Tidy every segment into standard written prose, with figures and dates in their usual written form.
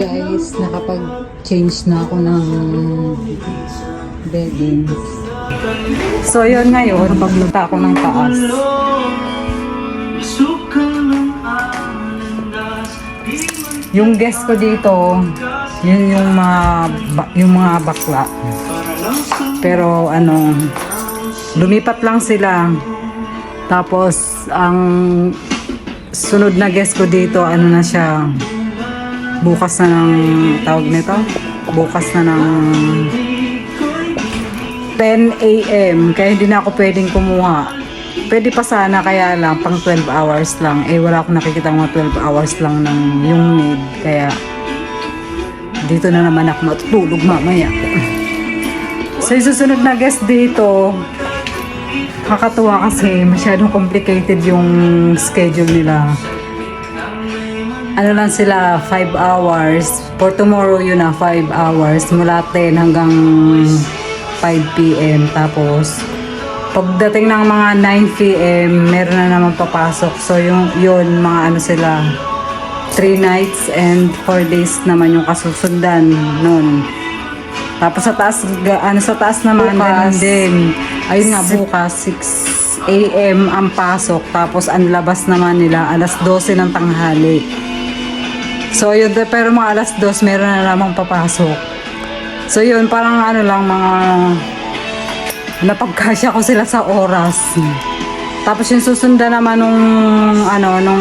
guys, nakapag-change na ako ng beddings. So yun ngayon, pagluta ako ng taas. Yung guest ko dito, yun yung mga bakla. Pero ano, lumipat lang sila. Tapos ang sunod na guest ko dito, ano na siya, bukas na ng tawag nito, bukas na ng 10 AM, kaya hindi na ako pwedeng kumuha. Pwede pa sana, kaya lang pang 12 hours lang. Eh wala akong nakikita mga 12 hours lang ng yung need, kaya dito na naman ako matutulog mamaya. So yung susunod na guest dito, kakatuwa kasi masyadong complicated yung schedule nila. Ano lang sila, 5 hours. For tomorrow yun na, 5 hours. Mula 10 hanggang 5 PM. Tapos, pagdating ng mga 9 PM, meron na naman papasok. So, yun mga ano sila, 3 nights and 4 days naman yung kasusundan nun. Tapos sa taas naman, ganun din. Ayun nga, bukas, 6 AM ang pasok. Tapos, ang labas naman nila, alas 12 ng tanghali. So yun, pero mga alas 2 meron na namang papasok. So yun, parang ano lang, mga napagkasya ko sila sa oras. Tapos yung susundan naman nung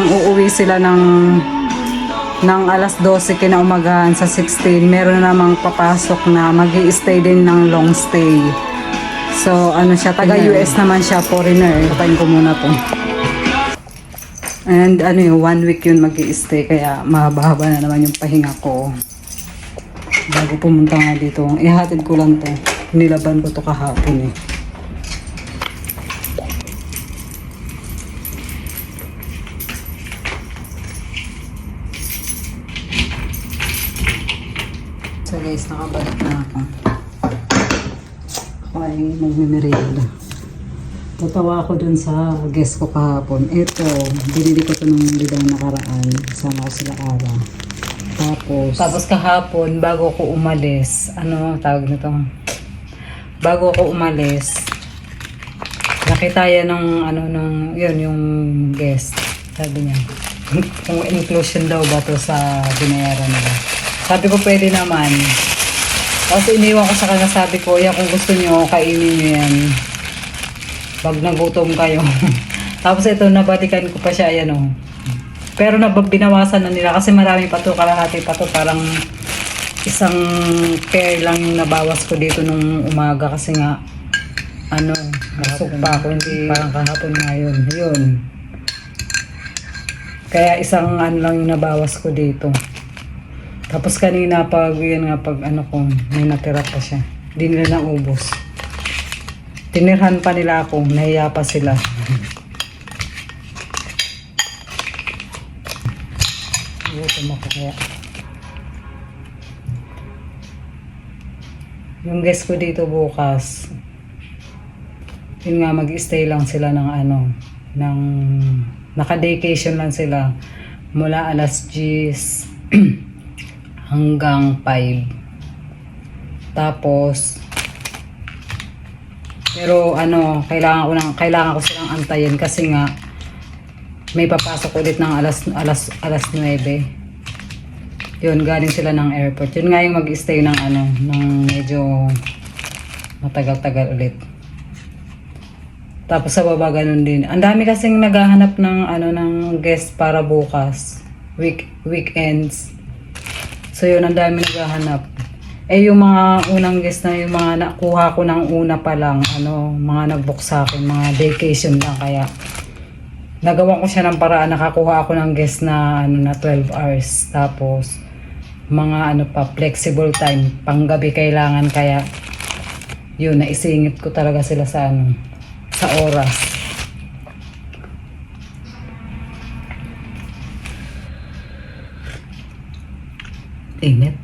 uuwi sila ng alas 12 kinaumagahan sa 16, meron na namang papasok na magi-stay din ng long stay. So ano siya, taga US naman siya, foreigner. Patayin ko muna to. And ano yun, 1 week yun mag-i-stay, kaya mahaba-haba na naman yung pahinga ko. Bago pumunta nga dito, ihatid ko lang to. Nilaban ko to kahapon eh. So guys, nakabalik na ako. Ako ay magmimerienda. Tatawa ako dun sa guest ko kahapon. Ito, binili ko ito nung lidang nakaraan. Sama ko sila Ara. Tapos kahapon, bago ko umalis, tawag nito? Bago ko umalis, nakita yan yun, yung guest. Sabi niya, kung inclusion daw ba to sa binayaran nila. Sabi ko, pwede naman. Kasi iniwan ko sa kanya, sabi ko, kung gusto nyo, kainin nyo yan. Pag nagutom kayo. Tapos ito, nabalikan ko pa siya, ayan o. Pero binawasan na nila kasi marami pa to, kalahati pa to. Parang isang pair lang yung nabawas ko dito nung umaga kasi nga, nasok pa ako, hindi parang kahapon nga yun. Yun. Kaya isang lang yung nabawas ko dito. Tapos kanina pag may natira pa siya. Hindi nila naubos. Tinirhan pa nila ako, nahiya pa sila. Gutom ako kaya. Yung guest ko dito bukas, yun nga, mag-stay lang sila naka-vacation lang sila mula alas 10 hanggang 5. Tapos pero kailangan ko silang antayin kasi nga may papasok ulit ng alas 9. Yun, galing sila ng airport. Yun nga yung mag-stay ng medyo matagal-tagal ulit. Tapos sa baba ganun din. Ang dami kasing naghahanap ng guest para bukas. Weekends. So yun, ang dami naghahanap. Yung mga unang guest na yung mga nakuha ko ng una pa lang, mga nag-book sa akin, mga vacation lang, kaya nagawa ko siya ng paraan, nakakuha ako ng guest na 12 hours. Tapos mga flexible time, panggabi kailangan, kaya yun, naisingit ko talaga sila sa oras. Init.